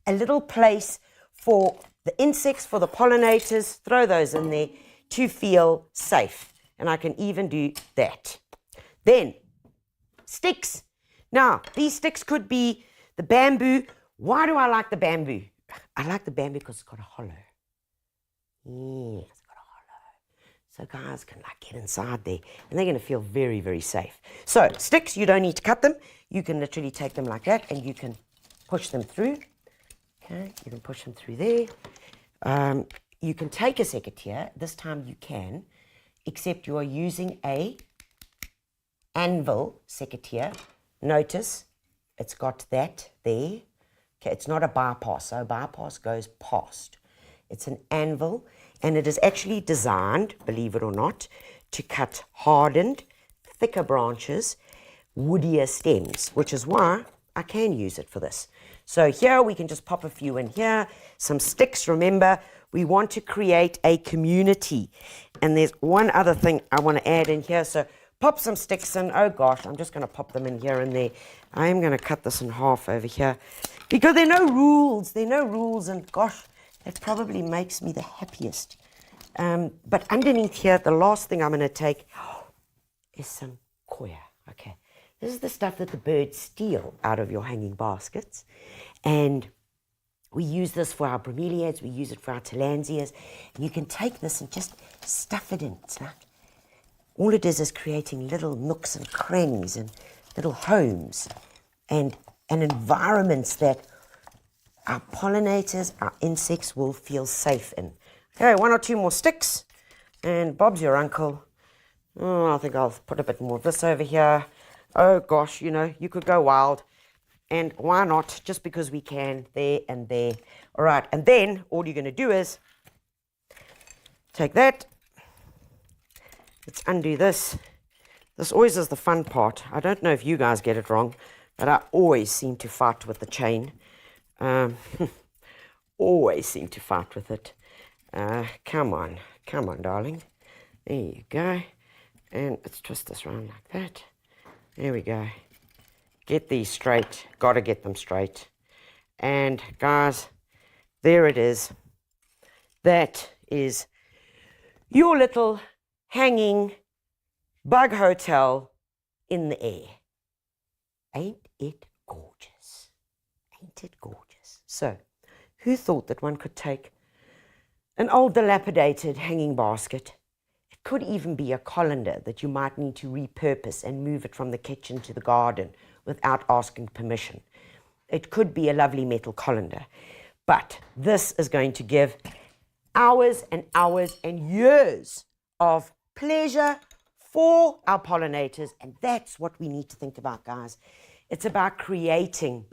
a little place for the insects, for the pollinators. Throw those in there to feel safe. And I can even do that. Then, sticks. Now, these sticks could be the bamboo. Why do I like the bamboo? I like the bamboo because it's got a hollow. Yeah, it's got a hollow. so guys can like get inside there, and they're going to feel very, very safe. So sticks, you don't need to cut them. You can literally take them like that, and you can push them through. Okay, you can push them through there. You can take a secateur. This time you can, except you are using a anvil secateur. Notice it's got that there. Okay, it's not a bypass. So a bypass goes past. It's an anvil, and it is actually designed, believe it or not, to cut hardened, thicker branches, woodier stems, which is why I can use it for this. So here we can just pop a few in here, some sticks. Remember, we want to create a community. And there's one other thing I want to add in here. So pop some sticks in. Oh gosh, I'm just going to pop them in here and there. I am going to cut this in half over here because there are no rules. There are no rules, and gosh, that probably makes me the happiest. But underneath here, the last thing I'm going to take is some coir. Okay. This is the stuff that the birds steal out of your hanging baskets. And we use this for our bromeliads, we use it for our tillandsias. And you can take this and just stuff it in. It's like, all it is creating little nooks and crannies and little homes and environments that our pollinators, our insects will feel safe in. Okay, 1 or 2 more sticks. And Bob's your uncle. Oh, I think I'll put a bit more of this over here. Oh gosh, you know, you could go wild. And why not? Just because we can, there and there. All right, and then all you're going to do is take that. Let's undo this. This always is the fun part. I don't know if you guys get it wrong, but I always seem to fight with the chain. Always seem to fight with it. Come on, darling. There you go. And let's twist this around like that. There we go. Get these straight. Got to get them straight. And guys, there it is. That is your little hanging bug hotel in the air. Ain't it gorgeous? Ain't it gorgeous? So, who thought that one could take an old dilapidated hanging basket? It could even be a colander that you might need to repurpose and move it from the kitchen to the garden without asking permission. It could be a lovely metal colander. But this is going to give hours and hours and years of pleasure for our pollinators. And that's what we need to think about, guys. It's about creating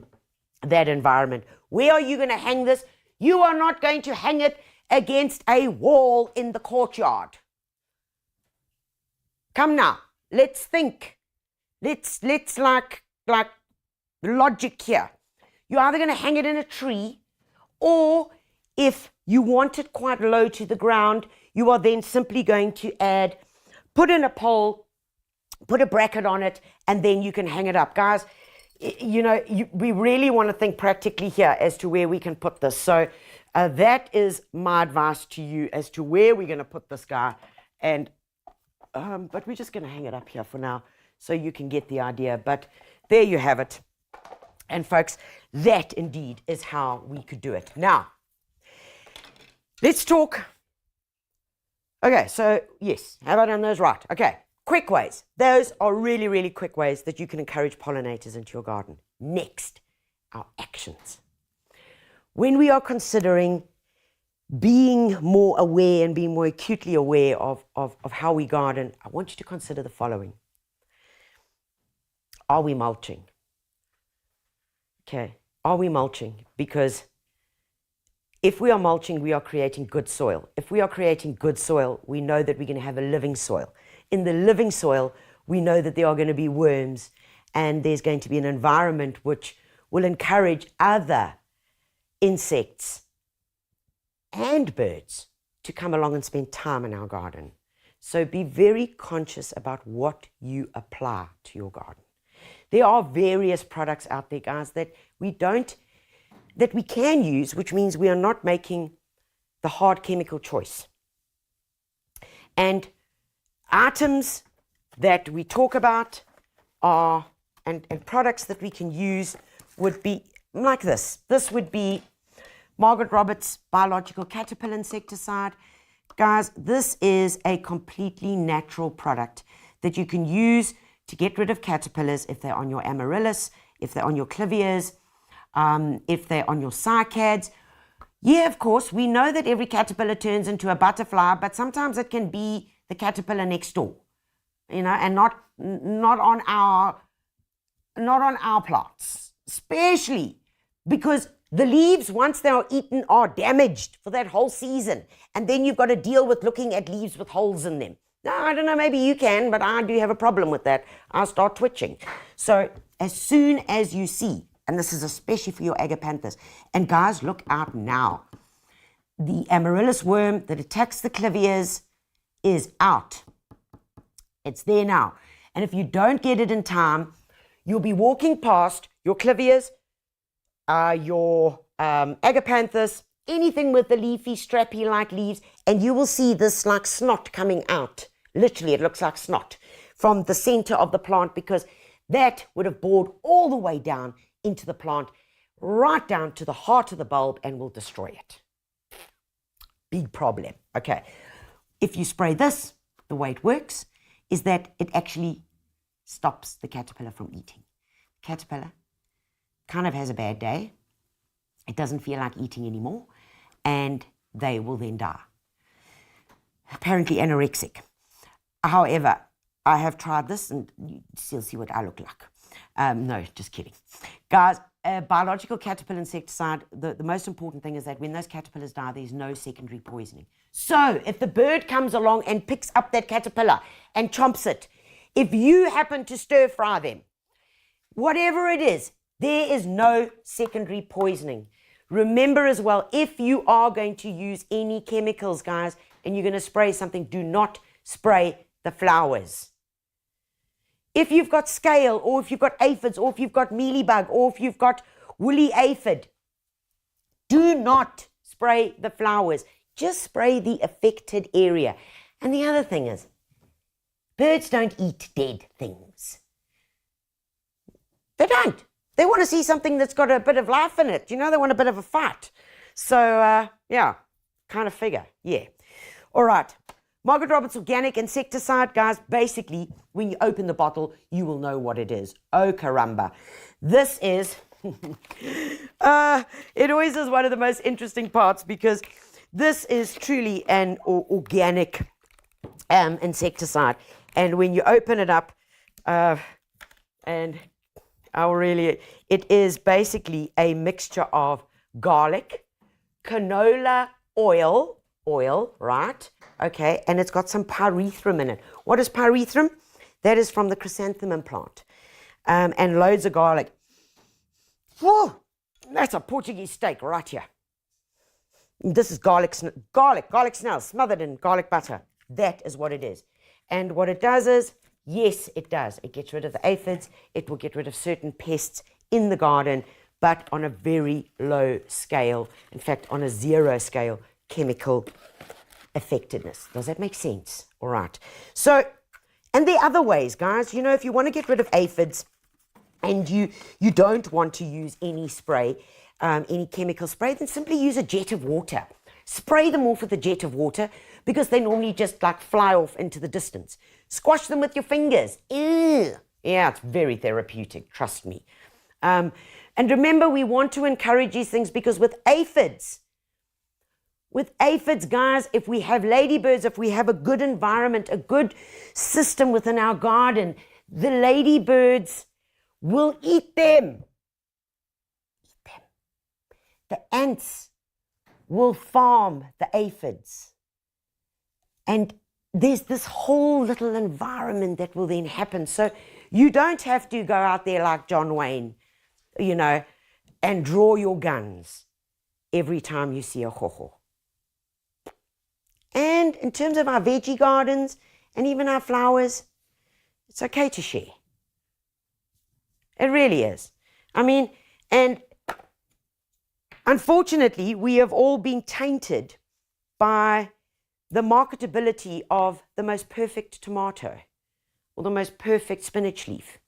that environment. Where are you going to hang this? You are not going to hang it against a wall in the courtyard. Come now, let's think. Let's like logic here. You're either going to hang it in a tree, or if you want it quite low to the ground, you are then simply going to put in a pole, put a bracket on it, and then you can hang it up. Guys, you know, we really want to think practically here as to where we can put this. So that is my advice to you as to where we're going to put this guy. And but we're just going to hang it up here for now so you can get the idea. But there you have it. And folks, that indeed is how we could do it. Now, let's talk. Okay, so yes, have I done those right? Okay, quick ways. Those are really, really quick ways that you can encourage pollinators into your garden. Next, our actions. When we are considering being more aware and being more acutely aware of how we garden, I want you to consider the following. Are we mulching? Okay, are we mulching? Because if we are mulching, we are creating good soil. If we are creating good soil, we know that we're going to have a living soil. In the living soil, we know that there are going to be worms, and there's going to be an environment which will encourage other insects and birds to come along and spend time in our garden. So be very conscious about what you apply to your garden. There are various products out there, guys, that we can use, which means we are not making the hard chemical choice. And items that we talk about are, and products that we can use would be like this. This would be Margaret Roberts' biological caterpillar insecticide. guys, this is a completely natural product that you can use to get rid of caterpillars if they're on your amaryllis, if they're on your clivias, if they're on your cycads. Yeah, of course, we know that every caterpillar turns into a butterfly, but sometimes it can be the caterpillar next door, you know, and not on our plants, especially because the leaves, once they are eaten, are damaged for that whole season. And then you've got to deal with looking at leaves with holes in them. Now, I don't know, maybe you can, but I do have a problem with that. I'll start twitching. So as soon as you see, and this is especially for your agapanthus, and guys, look out now. The amaryllis worm that attacks the clivias is out. It's there now. And if you don't get it in time, you'll be walking past your clivias, your agapanthus, anything with the leafy, strappy-like leaves, and you will see this like snot coming out. Literally, it looks like snot from the center of the plant, because that would have bored all the way down into the plant, right down to the heart of the bulb, and will destroy it. Big problem. Okay, if you spray this, the way it works is that it actually stops the caterpillar from eating. The caterpillar kind of has a bad day. It doesn't feel like eating anymore, and they will then die. Apparently anorexic. However, I have tried this, and you still see what I look like. No, just kidding. Guys, biological caterpillar insecticide, the most important thing is that when those caterpillars die, there's no secondary poisoning. So if the bird comes along and picks up that caterpillar and chomps it, if you happen to stir fry them, whatever it is, there is no secondary poisoning. Remember as well, if you are going to use any chemicals, guys, and you're going to spray something, do not spray the flowers. If you've got scale, or if you've got aphids, or if you've got mealybug, or if you've got woolly aphid, do not spray the flowers. Just spray the affected area. And the other thing is, birds don't eat dead things. They don't. They want to see something that's got a bit of life in it. You know, they want a bit of a fight. So, yeah, kind of figure. Yeah. All right. Margaret Roberts Organic Insecticide, guys, basically, when you open the bottle, you will know what it is. Oh, caramba. This is, it always is one of the most interesting parts, because this is truly an organic insecticide. And when you open it up, and it is basically a mixture of garlic, canola oil, right? Okay, and it's got some pyrethrum in it. What is pyrethrum? That is from the chrysanthemum plant. And loads of garlic. Whoa, that's a Portuguese steak right here. This is garlic snail smothered in garlic butter. That is what it is. And what it does is, yes, it does. It gets rid of the aphids. It will get rid of certain pests in the garden, but on a very low scale. In fact, on a 0 scale, chemical effectiveness. Does that make sense? All right. So, and there are other ways, guys. You know, if you want to get rid of aphids and you don't want to use any spray, any chemical spray, then simply use a jet of water. Spray them off with a jet of water, because they normally just like fly off into the distance. Squash them with your fingers. Ew. Yeah, it's very therapeutic, trust me. And remember, we want to encourage these things, because with aphids, guys, if we have ladybirds, if we have a good environment, a good system within our garden, the ladybirds will eat them. The ants will farm the aphids. And there's this whole little environment that will then happen. So you don't have to go out there like John Wayne, you know, and draw your guns every time you see a hoho. And in terms of our veggie gardens and even our flowers, it's okay to share. It really is. I mean, and unfortunately, we have all been tainted by the marketability of the most perfect tomato or the most perfect spinach leaf.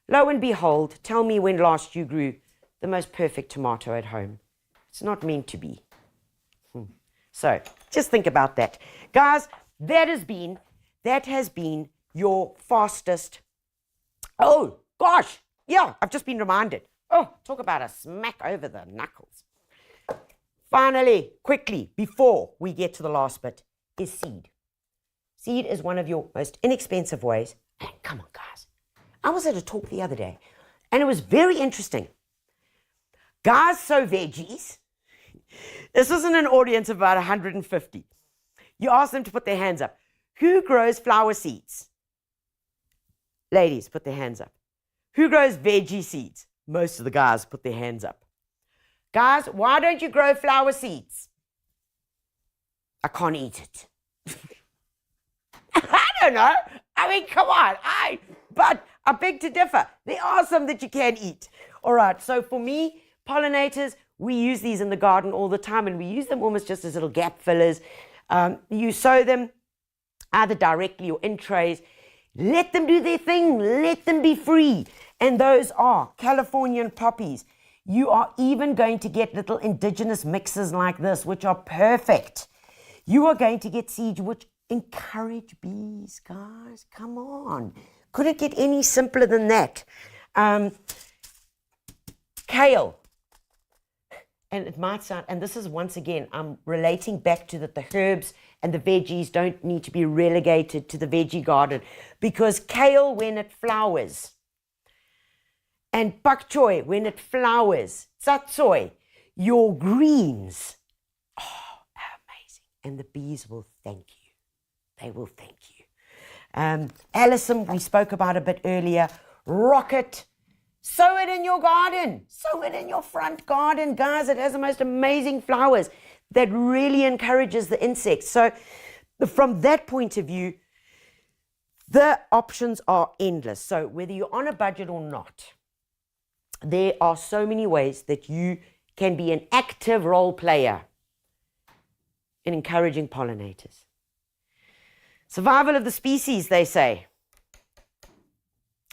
Lo and behold, tell me when last you grew the most perfect tomato at home. It's not meant to be. So Just think about that. Guys, that has been your fastest. Oh, gosh. Yeah, I've just been reminded. Oh, talk about a smack over the knuckles. Finally, quickly, before we get to the last bit, is seed. Seed is one of your most inexpensive ways. And come on, guys. I was at a talk the other day, and it was very interesting. Guys sow veggies. This wasn't an audience of about 150. You ask them to put their hands up. Who grows flower seeds? Ladies, put their hands up. Who grows veggie seeds? Most of the guys put their hands up. Guys, why don't you grow flower seeds? I can't eat it. I don't know. I mean, come on. But I beg to differ. There are some that you can eat. All right. So for me, pollinators, we use these in the garden all the time, and we use them almost just as little gap fillers. You sow them either directly or in trays. Let them do their thing. Let them be free. And those are Californian poppies. You are even going to get little indigenous mixes like this, which are perfect. You are going to get seeds which encourage bees, guys. Come on. Couldn't get any simpler than that. Kale. And it might sound, and this is once again, I'm relating back to that the herbs and the veggies don't need to be relegated to the veggie garden, because kale, when it flowers, and bok choy, when it flowers, tsatsoi, your greens, oh, amazing. And the bees will thank you. They will thank you. Alison, we spoke about a bit earlier. Rocket. Sow it in your garden. Sow it in your front garden, guys. It has the most amazing flowers that really encourages the insects. So from that point of view, the options are endless. So whether you're on a budget or not, there are so many ways that you can be an active role player in encouraging pollinators. Survival of the species, they say.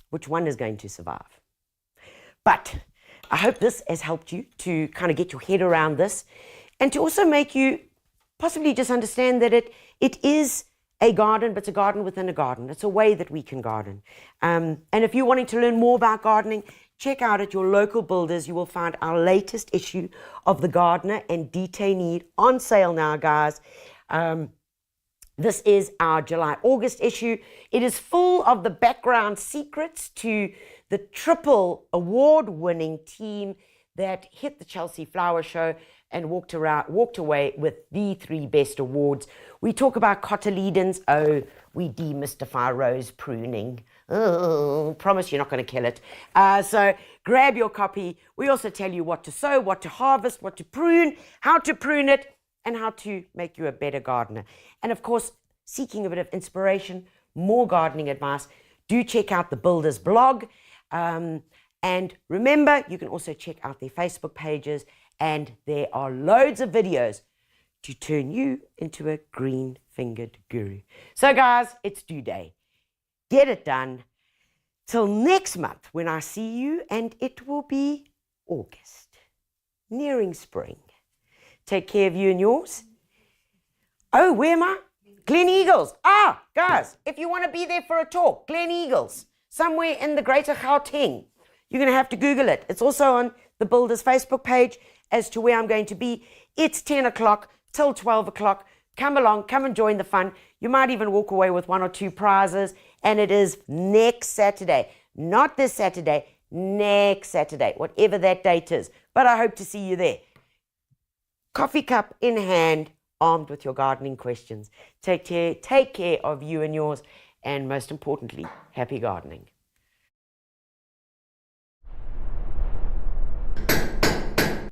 Which one is going to survive? But I hope this has helped you to kind of get your head around this, and to also make you possibly just understand that it is a garden, but it's a garden within a garden. It's a way that we can garden. And if you're wanting to learn more about gardening, check out at your local builders. You will find our latest issue of The Gardener and Detainee on sale now, guys. This is our July-August issue. It is full of the background secrets to the triple award-winning team that hit the Chelsea Flower Show and walked away with the 3 best awards. We talk about cotyledons. Oh, we demystify rose pruning. Oh, promise you're not going to kill it. So grab your copy. We also tell you what to sow, what to harvest, what to prune, how to prune it, and how to make you a better gardener. And of course, seeking a bit of inspiration, more gardening advice, do check out the Builders blog. And remember, you can also check out their Facebook pages, and there are loads of videos to turn you into a green-fingered guru. So guys, it's due day. Get it done. Till next month when I see you, and it will be August, nearing spring. Take care of you and yours. Oh, where am I? Glen Eagles. Guys, if you want to be there for a talk, Glen Eagles, somewhere in the greater Gauteng, you're going to have to Google it. It's also on the Builders Facebook page as to where I'm going to be. It's 10 o'clock till 12 o'clock. Come along, come and join the fun. You might even walk away with 1 or 2 prizes. And it is next Saturday. Not this Saturday, next Saturday, whatever that date is. But I hope to see you there. Coffee cup in hand, armed with your gardening questions. Take care of you and yours, and most importantly, happy gardening.